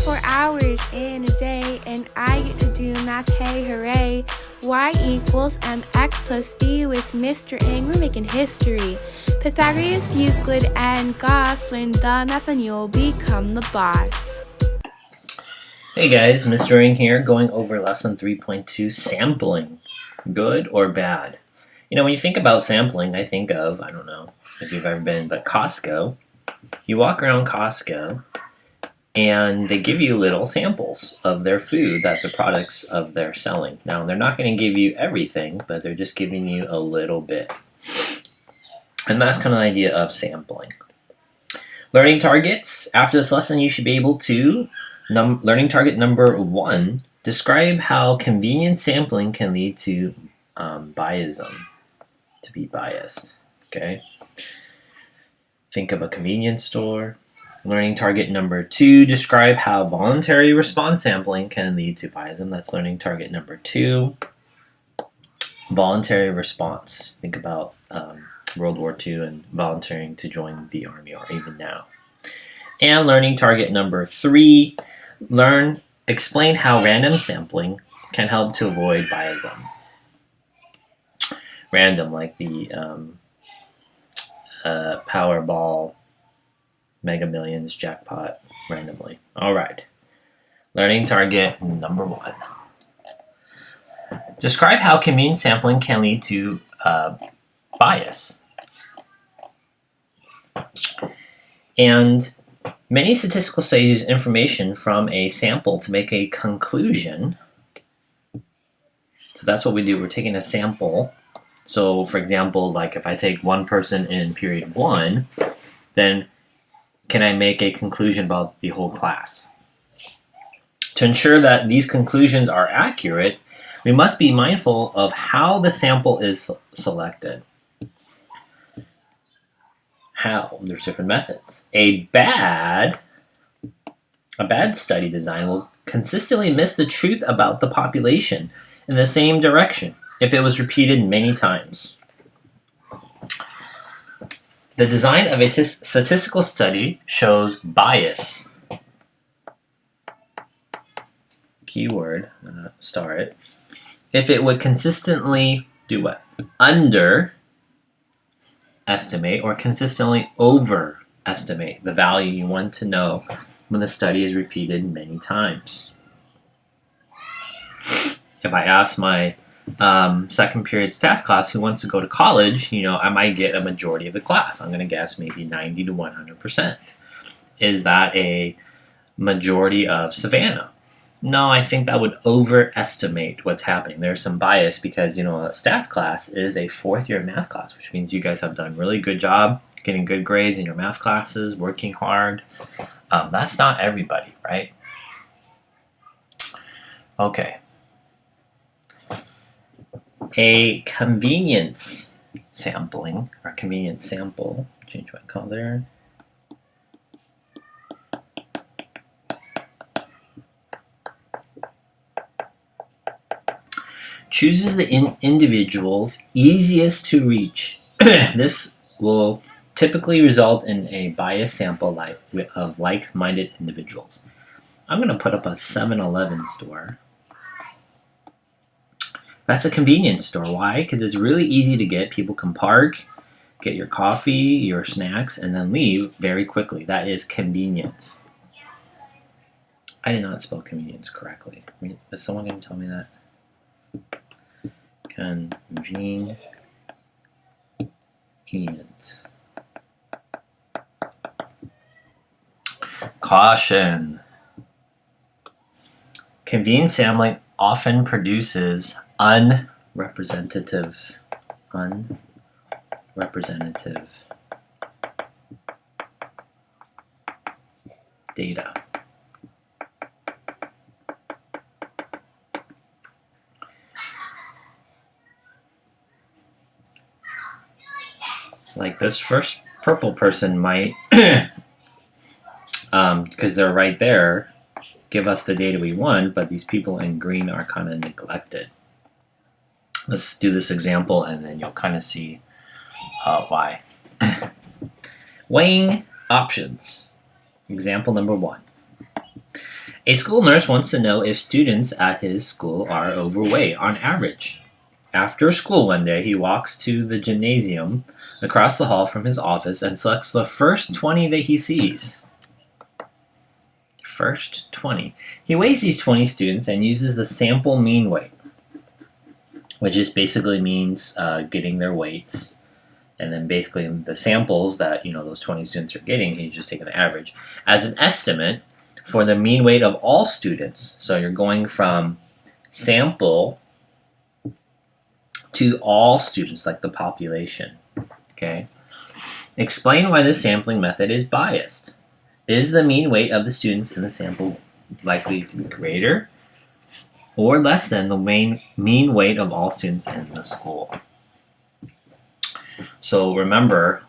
24 hours in a day, and I get to do math, hey hooray. Y equals mx plus b with Mr. Ng, we're making history. Pythagoras, Euclid, and Gauss learn the math and you'll become the boss. Hey guys, Mr. Ng here, going over lesson 3.2, sampling. Good or bad? You know, when you think about sampling, I think of, I don't know if you've ever been, but Costco. You walk around Costco and they give you little samples of their food, that the products of they're selling. Now, they're not going to give you everything, but they're just giving you a little bit. And that's kind of the idea of sampling. Learning targets. After this lesson, you should be able to, learning target number 1, describe how convenient sampling can lead to biasm, to be biased. Okay? Think of a convenience store. Learning target number 2, describe how voluntary response sampling can lead to biasm. That's learning target number 2. Voluntary response. Think about World War II and volunteering to join the army, or even now. And learning target number 3, explain how random sampling can help to avoid biasm. Random, like the Powerball Mega Millions jackpot randomly. All right. Learning target number 1. Describe how convenient sampling can lead to bias. And many statistical studies use information from a sample to make a conclusion. So that's what we do. We're taking a sample. So, for example, like if I take one person in period 1, then can I make a conclusion about the whole class? To ensure that these conclusions are accurate, we must be mindful of how the sample is selected. How? There's different methods. A bad study design will consistently miss the truth about the population in the same direction if it was repeated many times. The design of a statistical study shows bias. Keyword, star it. If it would consistently do what? Underestimate or consistently overestimate the value you want to know when the study is repeated many times. If I ask my second period stats class who wants to go to college, I might get a majority of the class. I'm going to guess maybe 90 to 100%. Is that a majority of Savannah? No, I think that would overestimate what's happening. There's some bias because, a stats class is a 4th year math class, which means you guys have done a really good job getting good grades in your math classes, working hard. That's not everybody, right? Okay. A convenience sampling, or convenience sample, change my color. Chooses the individuals easiest to reach. This will typically result in a biased sample of like-minded individuals. I'm going to put up a 7-Eleven store. That's a convenience store. Why? Because it's really easy to get. People can park, get your coffee, your snacks, and then leave very quickly. That is convenience. I did not spell convenience correctly. Is someone going to tell me that? Convenience. Caution. Convenience sampling often produces unrepresentative data. Like this first purple person might, because they're right there, give us the data we want, but these people in green are kind of neglected. Let's do this example and then you'll kind of see why. Weighing options. Example number 1. A school nurse wants to know if students at his school are overweight on average. After school one day, he walks to the gymnasium across the hall from his office and selects the first 20 that he sees. First 20. He weighs these 20 students and uses the sample mean weight, which just basically means getting their weights, and then basically the samples that those 20 students are getting, he's just taking the average as an estimate for the mean weight of all students. So you're going from sample to all students, like the population. Okay. Explain why this sampling method is biased. Is the mean weight of the students in the sample likely to be greater or less than the mean weight of all students in the school? So remember,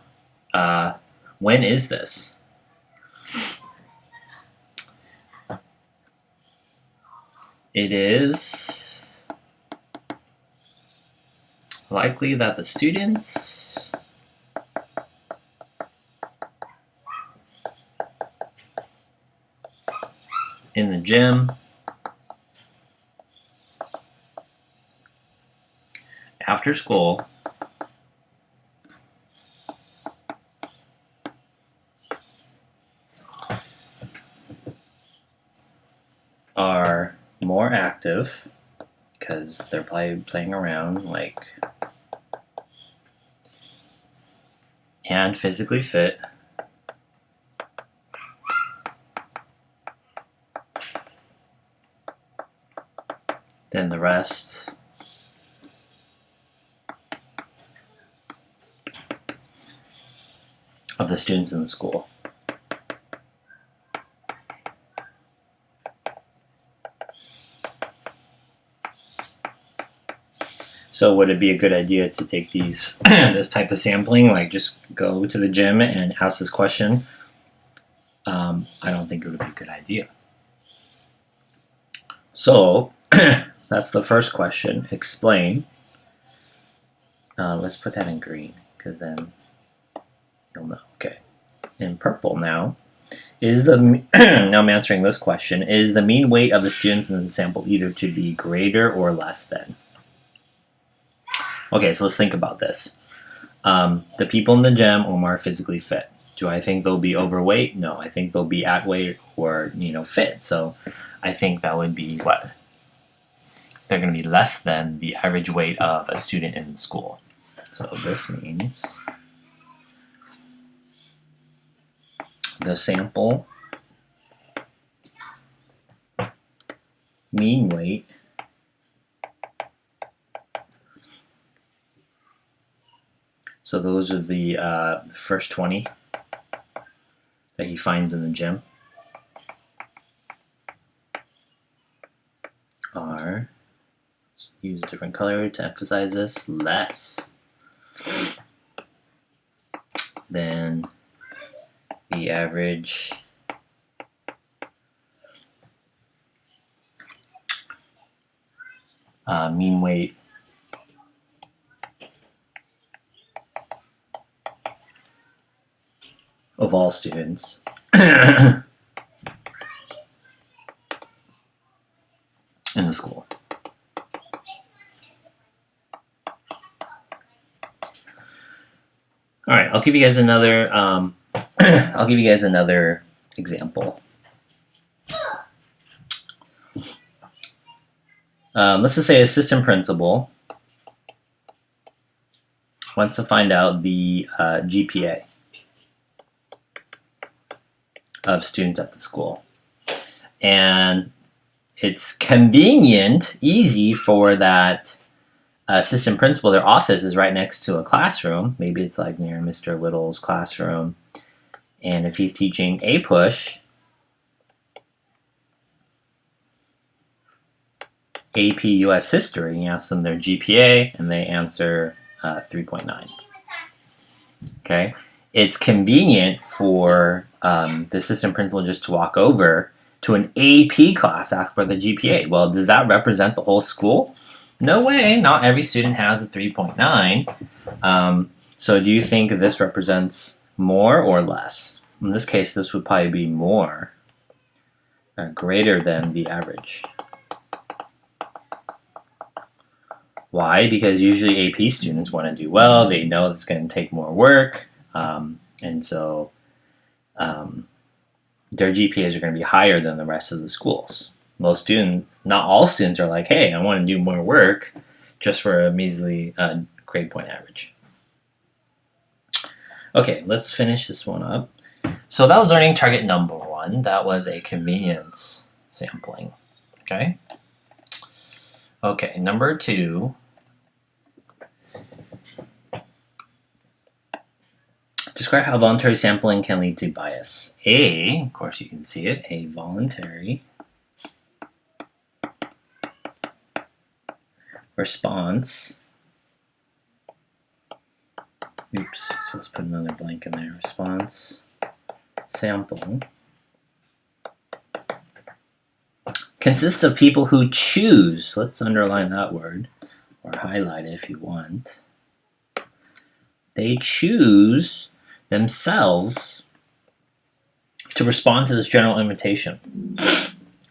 when is this? It is likely that the students in the gym after school are more active because they're probably playing around, and physically fit than the rest of the students in the school. So would it be a good idea to take these this type of sampling, like just go to the gym and ask this question? I don't think it would be a good idea. So that's the first question. Explain. Let's put that in green because then you'll know. Okay. In purple now. Now I'm answering this question. Is the mean weight of the students in the sample either to be greater or less than? Okay, so let's think about this. The people in the gym are more physically fit. Do I think they'll be overweight? No, I think they'll be at weight or fit. So I think that would be what? They're going to be less than the average weight of a student in school. So this means the sample mean weight so those are the first 20 that he finds in the gym are, let's use a different color to emphasize this, less than the average mean weight of all students in the school. All right, I'll give you guys another. I'll give you guys another example. Let's just say assistant principal wants to find out the GPA of students at the school. And it's convenient, easy for that assistant principal. Their office is right next to a classroom. Maybe it's like near Mr. Little's classroom. And if he's teaching APUSH, AP US History, you ask them their GPA, and they answer 3.9. Okay? It's convenient for the assistant principal just to walk over to an AP class, ask for the GPA. Well, does that represent the whole school? No way. Not every student has a 3.9. So do you think this represents more or less? In this case, this would probably be more. are greater than the average. Why? Because usually AP students want to do well. They know it's going to take more work. And so their GPAs are going to be higher than the rest of the schools. Most students, not all students, are like, hey, I want to do more work just for a measly grade point average. Okay, let's finish this one up. So that was learning target number 1. That was a convenience sampling. Okay. Okay, number 2. Describe how voluntary sampling can lead to bias. A, of course you can see it, a voluntary response. Oops, so let's put another blank in there. Response sample consists of people who choose, let's underline that word, or highlight it if you want. They choose themselves to respond to this general invitation.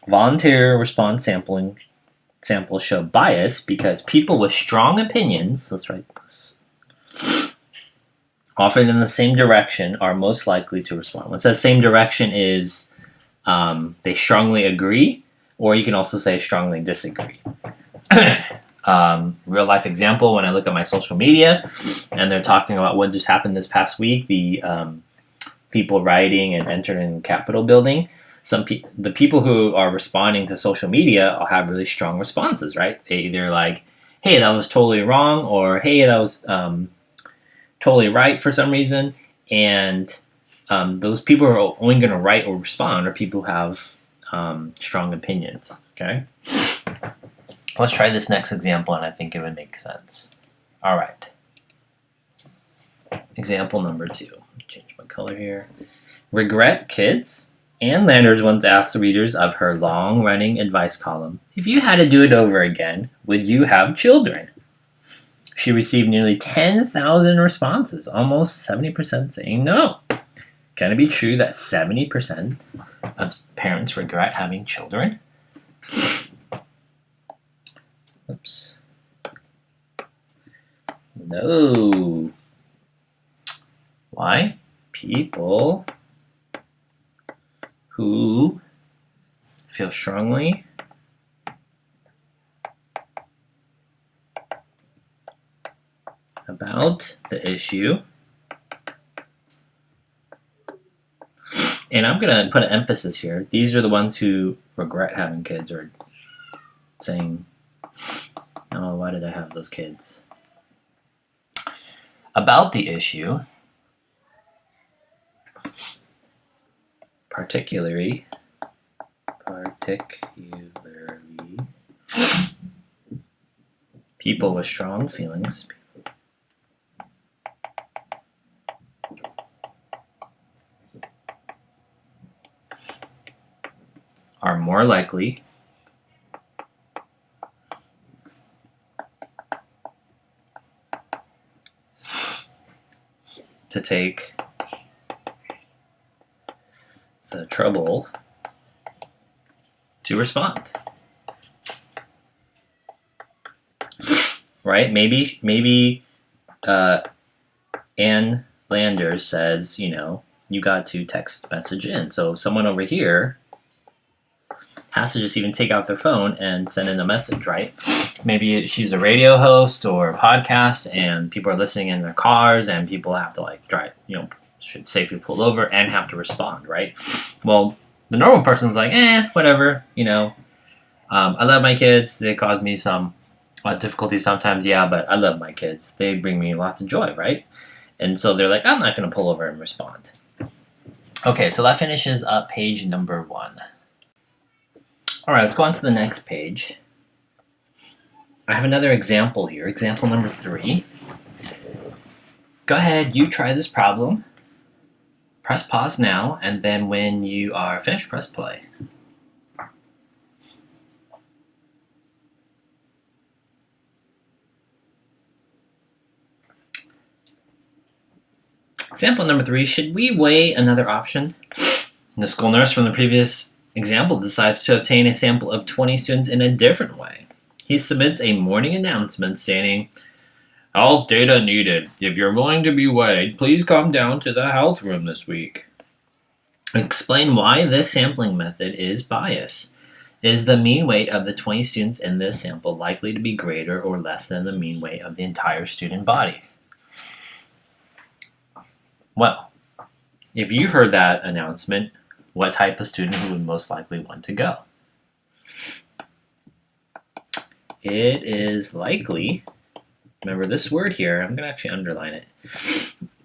Volunteer response samples show bias because people with strong opinions, let's write this, often in the same direction, are most likely to respond. When it says same direction is they strongly agree, or you can also say strongly disagree. Real life example, when I look at my social media and they're talking about what just happened this past week, the people rioting and entering the Capitol building, the people who are responding to social media will have really strong responses, right? They either like, hey, that was totally wrong, or hey, that was totally right for some reason. And those people who are only going to write or respond are people who have strong opinions, okay? Let's try this next example, and I think it would make sense. All right. Example number 2. Change my color here. Regret Kids. Ann Landers once asked the readers of her long-running advice column, if you had to do it over again, would you have children? She received nearly 10,000 responses, almost 70% saying no. Can it be true that 70% of parents regret having children? Oops. No. Why? People who feel strongly about the issue. And I'm going to put an emphasis here. These are the ones who regret having kids or saying, oh, why did I have those kids? About the issue, particularly, people with strong feelings are more likely to take the trouble to respond. Right? Maybe Ann Landers says, you got to text message in. So someone over here has to just even take out their phone and send in a message, right? Maybe she's a radio host or a podcast and people are listening in their cars and people have to drive, should safely pull over and have to respond, right? Well, the normal person's like, whatever, I love my kids. They cause me some difficulty sometimes, yeah, but I love my kids. They bring me lots of joy, right? And so they're like, I'm not going to pull over and respond. Okay, so that finishes up page number 1. All right, let's go on to the next page. I have another example here, example number 3. Go ahead, you try this problem. Press pause now, and then when you are finished, press play. Example number 3, should we weigh another option? The school nurse from the previous example decides to obtain a sample of 20 students in a different way. He submits a morning announcement stating, "Health data needed. If you're willing to be weighed, please come down to the health room this week." Explain why this sampling method is biased. Is the mean weight of the 20 students in this sample likely to be greater or less than the mean weight of the entire student body? Well, if you heard that announcement, what type of student would most likely want to go? It is likely, remember this word here, I'm going to actually underline it.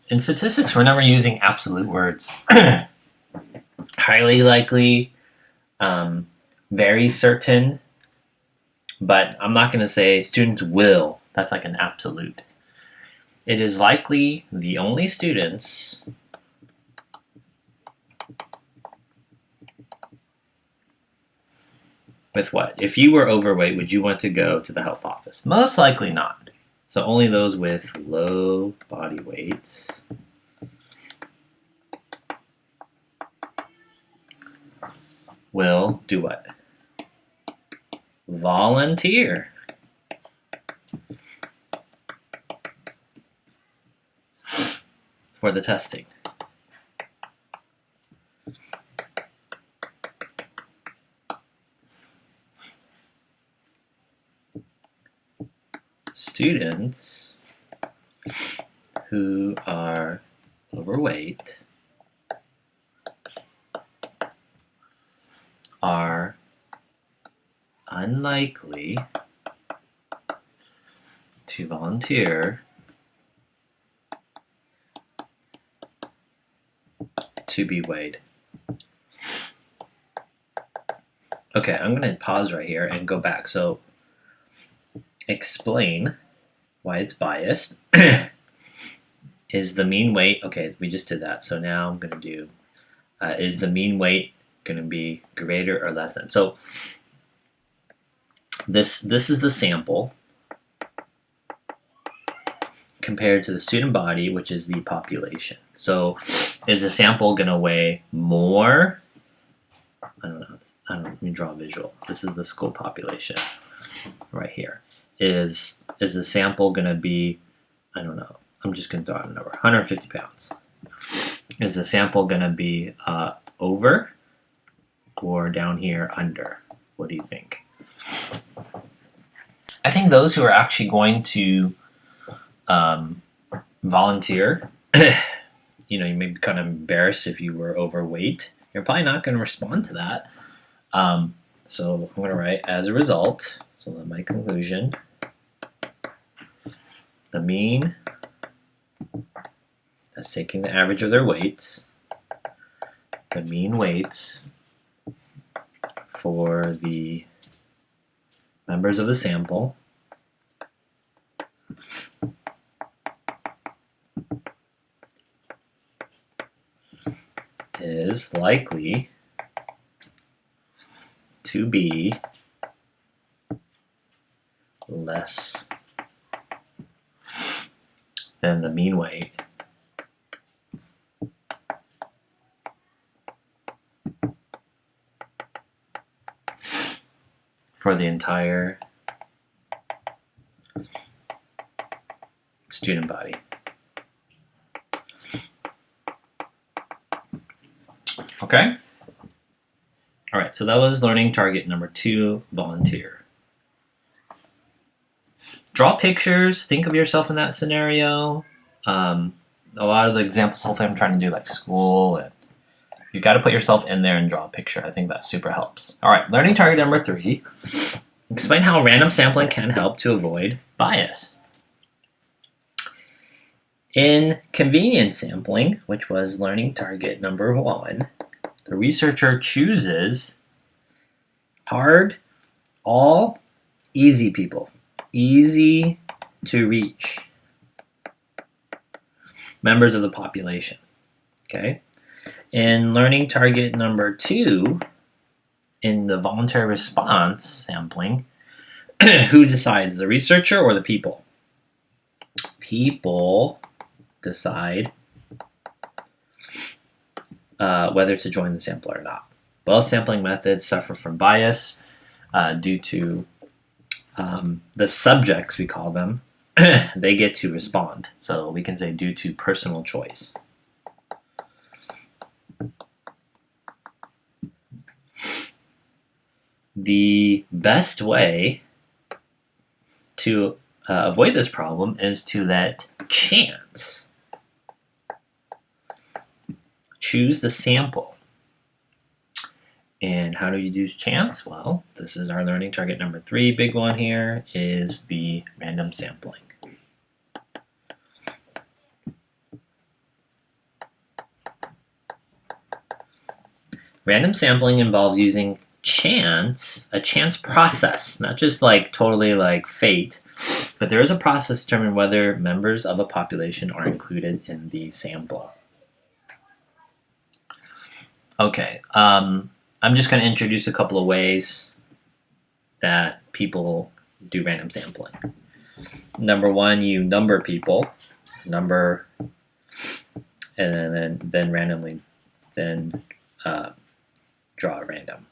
In statistics, we're never using absolute words. Highly likely, very certain, but I'm not going to say students will. That's like an absolute. It is likely the only students with what? If you were overweight, would you want to go to the health office? Most likely not. So only those with low body weights will do what? Volunteer. For the testing. Students who are overweight are unlikely to volunteer to be weighed. Okay, I'm going to pause right here and go back. So, explain why it's biased. Is the mean weight, okay, we just did that. So now I'm going to do, is the mean weight going to be greater or less than? So this is the sample compared to the student body, which is the population. So is the sample going to weigh more? I don't know. Let me draw a visual. This is the school population right here. Is the sample going to be, I don't know, I'm just going to throw out a number, 150 pounds. Is the sample going to be over or down here under? What do you think? I think those who are actually going to volunteer, you may be kind of embarrassed if you were overweight. You're probably not going to respond to that. So I'm going to write, as a result, so that's my conclusion. The mean, that's taking the average of their weights. The mean weights for the members of the sample is likely to be less than the mean weight for the entire student body. Okay? All right, so that was learning target number 2, volunteer. Draw pictures, think of yourself in that scenario. A lot of the examples, hopefully I'm trying to do like school, and you've got to put yourself in there and draw a picture. I think that super helps. All right, learning target number 3. Explain how random sampling can help to avoid bias. In convenience sampling, which was learning target number 1, the researcher chooses hard, all easy people. Easy to reach members of the population. Okay? In learning target number 2, in the voluntary response sampling, who decides, the researcher or the people? People decide whether to join the sample or not. Both sampling methods suffer from bias due to the subjects, we call them, they get to respond. So we can say due to personal choice. The best way to avoid this problem is to let chance choose the sample. And how do you use chance? Well, this is our learning target number 3. Big one here is the random sampling. Random sampling involves using a chance process, not just like totally like fate, but there is a process to determine whether members of a population are included in the sample. Okay, I'm just going to introduce a couple of ways that people do random sampling. Number 1, you number people, and then randomly draw a random.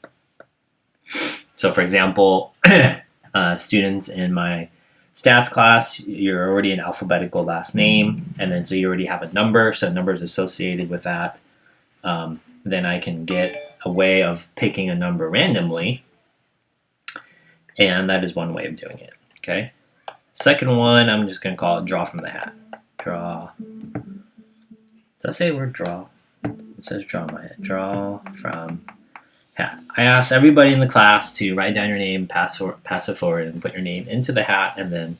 So, for example, students in my stats class, you're already an alphabetical last name, and then so you already have a number, so number is associated with that. Then I can get a way of picking a number randomly, and that is one way of doing it. Okay. Second one, I'm just going to call it draw from the hat. Draw. Does that say word draw? It says draw my head. Draw from hat. I ask everybody in the class to write down your name, pass it forward, and put your name into the hat, and then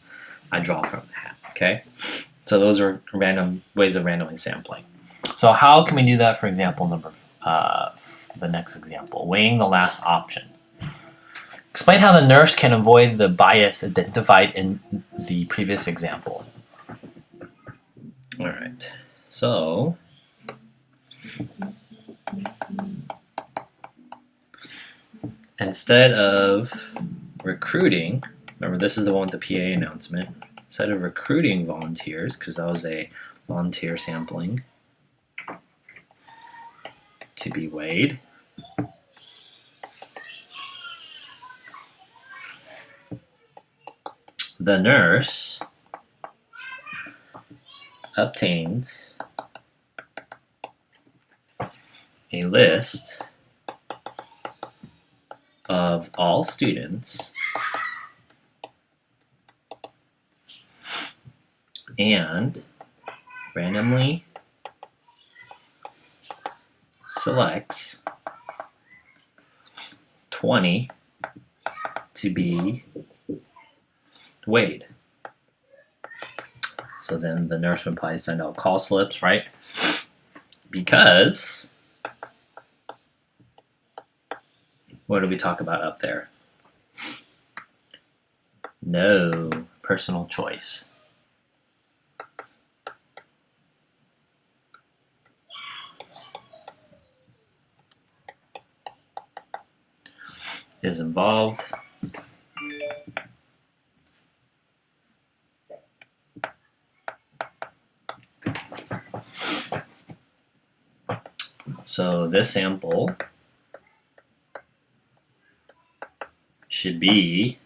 I draw from the hat. Okay. So those are random ways of randomly sampling. So how can we do that? For example, the next example, weighing the last option. Explain how the nurse can avoid the bias identified in the previous example. All right, so instead of recruiting, remember this is the one with the PA announcement, instead of recruiting volunteers, because that was a volunteer sampling to be weighed, the nurse obtains a list of all students and randomly selects 20 to be weighed. So then the nurse would probably send out call slips, right? Because what did we talk about up there? No personal choice. Is involved. So this sample should be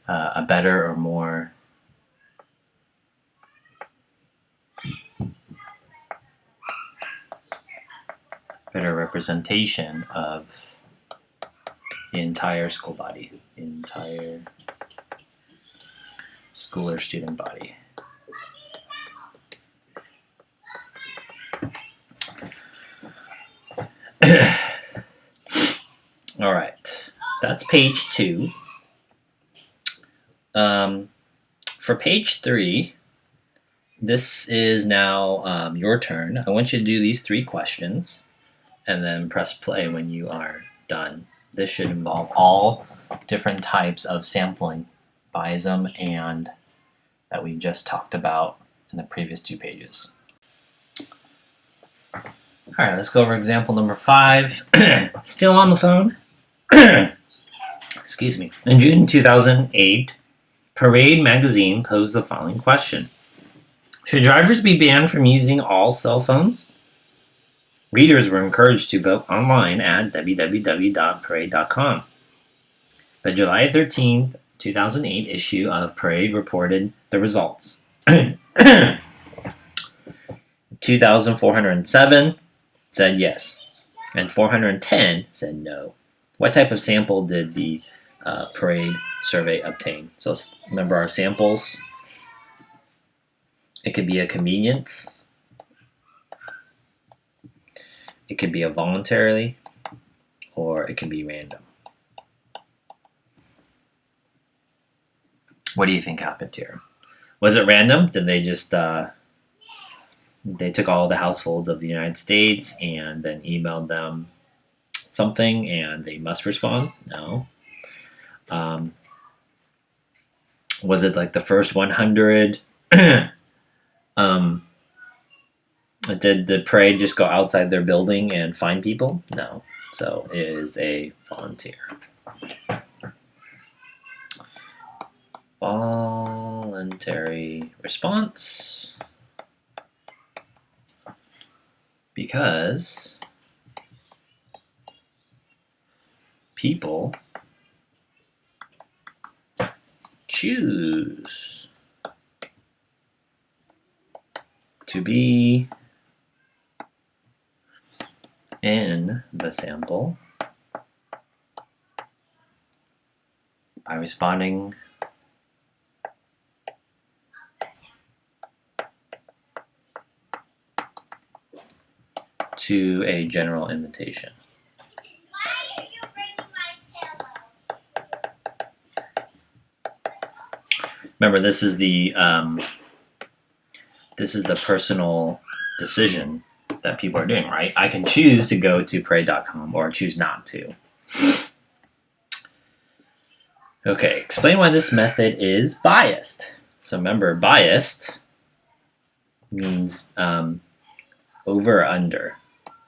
a better or more better representation of the entire school body, the entire school or student body. All right, that's page 2. For page 3, this is now your turn. I want you to do these 3 questions and then press play when you are done. This should involve all different types of sampling, biasm, and that we just talked about in the previous 2 pages. All right, let's go over example number 5. Still on the phone? Excuse me. In June 2008, Parade magazine posed the following question. Should drivers be banned from using all cell phones? Readers were encouraged to vote online at www.parade.com. The July 13th, 2008 issue of Parade reported the results. 2,407 said yes, and 410 said no. What type of sample did the Parade survey obtain? So remember our samples. It could be a convenience. It could be a voluntarily, or it can be random. What do you think happened here? Was it random? Did they just they took all the households of the United States and then emailed them something and they must respond? No. Was it like the first 100? Did the parade just go outside their building and find people? No. So it is a volunteer. Voluntary response. Because people choose to be in the sample by responding to a general invitation. Why are you bringing my pillow? Remember, this is the personal decision that people are doing, right? I can choose to go to parade.com or choose not to. Okay, explain why this method is biased. So remember, biased means over or under.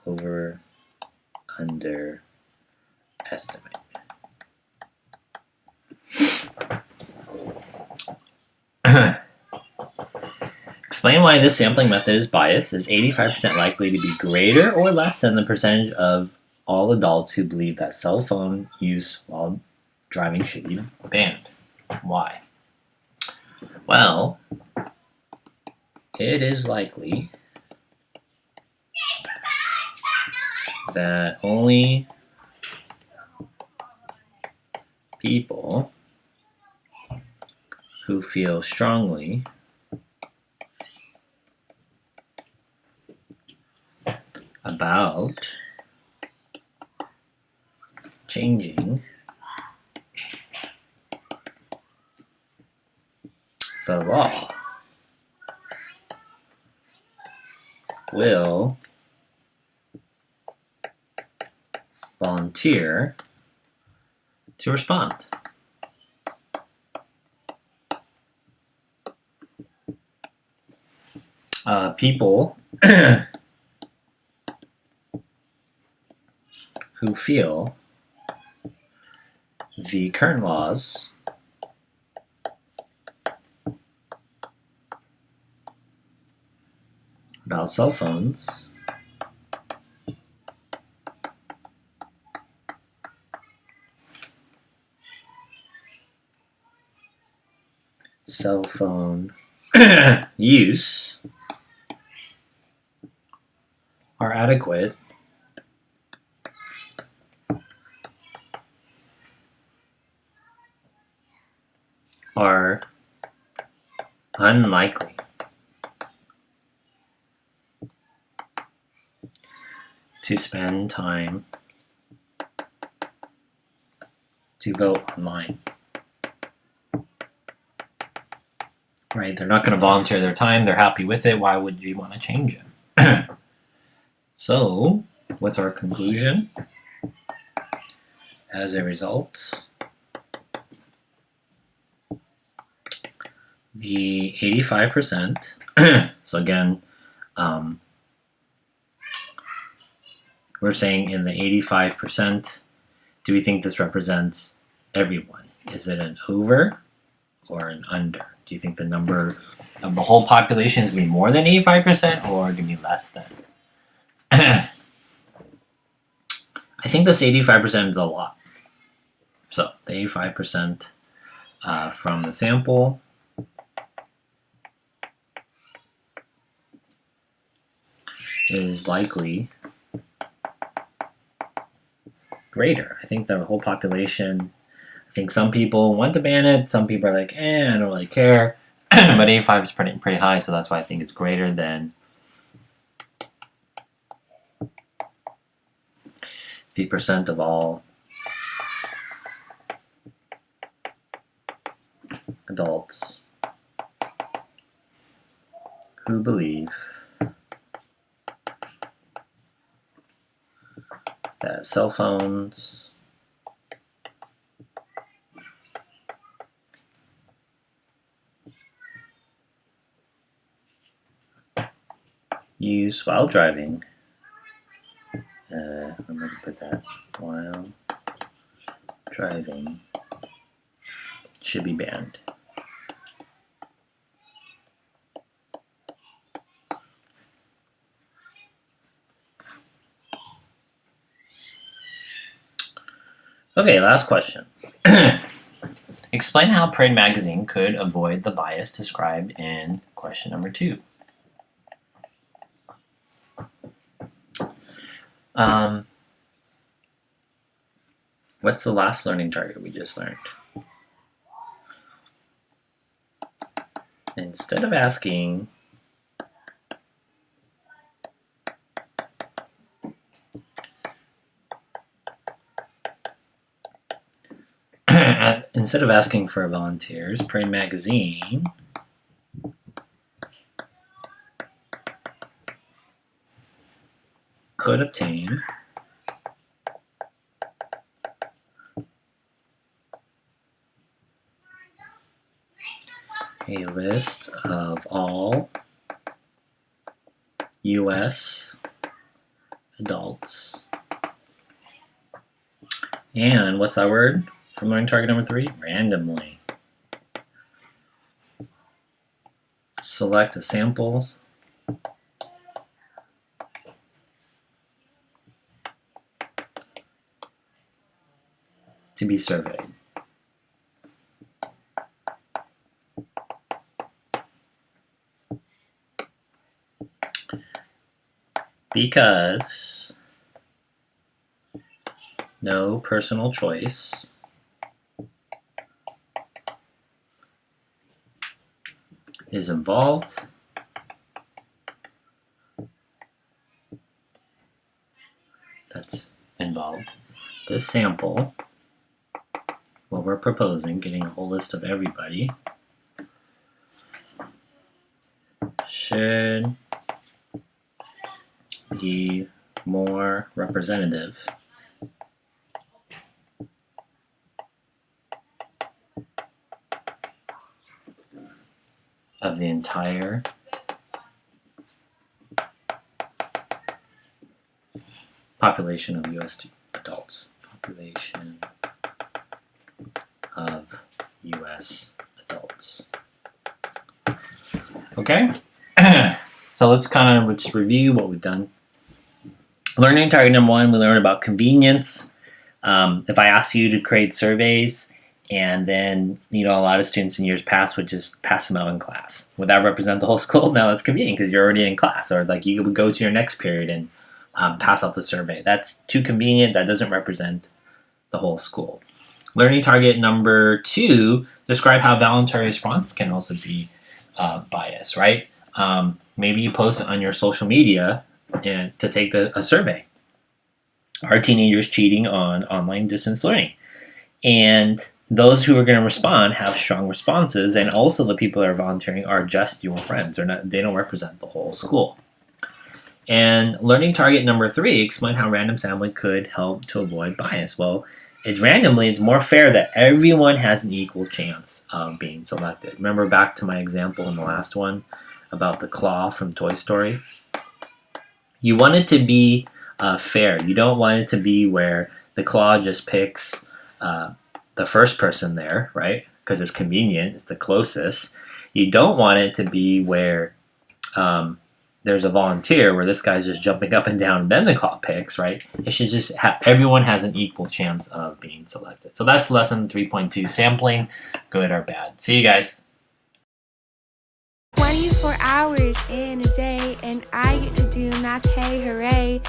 Over, under, estimate. Explain why this sampling method is biased. Is 85% likely to be greater or less than the percentage of all adults who believe that cell phone use while driving should be banned? Why? Well, it is likely that only people who feel strongly about changing the law will volunteer to respond. People who feel the current laws about cell phones cell phone use are adequate are unlikely to spend time to vote online. Right? They're not going to volunteer their time. They're happy with it. Why would you want to change it? So, what's our conclusion? As a result, the 85%, so again, we're saying in the 85%, do we think this represents everyone? Is it an over or an under? Do you think the number of the whole population is going to be more than 85% or going to be less than? think this 85% is a lot. So the 85% from the sample is likely greater. I think the whole population, I think some people want to ban it, some people are like, I don't really care. But 85 is pretty high, so that's why I think it's greater than the percent of all adults who believe that cell phones used while driving, I'm going to put that, while driving should be banned. Okay, last question. Explain how Parade Magazine could avoid the bias described in question number 2. What's the last learning target we just learned? Instead of asking for volunteers, Parade Magazine could obtain a list of all U.S. adults. And what's that word from learning target number 3? Randomly. Select a sample to be surveyed. Because no personal choice is involved, this sample, what we're proposing, getting a whole list of everybody, should be more representative of the entire population of U.S. adults. Population of U.S. adults. Okay? So let's kind of just review what we've done. Learning target number 1, we learned about convenience. If I ask you to create surveys, and then, a lot of students in years past would just pass them out in class. Would that represent the whole school? No, it's convenient because you're already in class. Or like you would go to your next period and pass out the survey. That's too convenient. That doesn't represent the whole school. Learning target number 2, describe how voluntary response can also be biased, right? Maybe you post it on your social media and to take a survey. Are teenagers cheating on online distance learning? And those who are going to respond have strong responses, and also the people that are volunteering are just your friends. They don't represent the whole school. And learning target number 3, explain how random sampling could help to avoid bias. Well, it's more fair that everyone has an equal chance of being selected. Remember back to my example in the last one about the claw from Toy Story? You want it to be fair. You don't want it to be where the claw just picks the first person there, right? Because it's convenient, it's the closest. You don't want it to be where there's a volunteer where this guy's just jumping up and down and then the clock picks, right? It should just have everyone has an equal chance of being selected. So that's lesson 3.2, sampling, good or bad. See you guys. 24 hours in a day, and I get to do math, hey, hooray.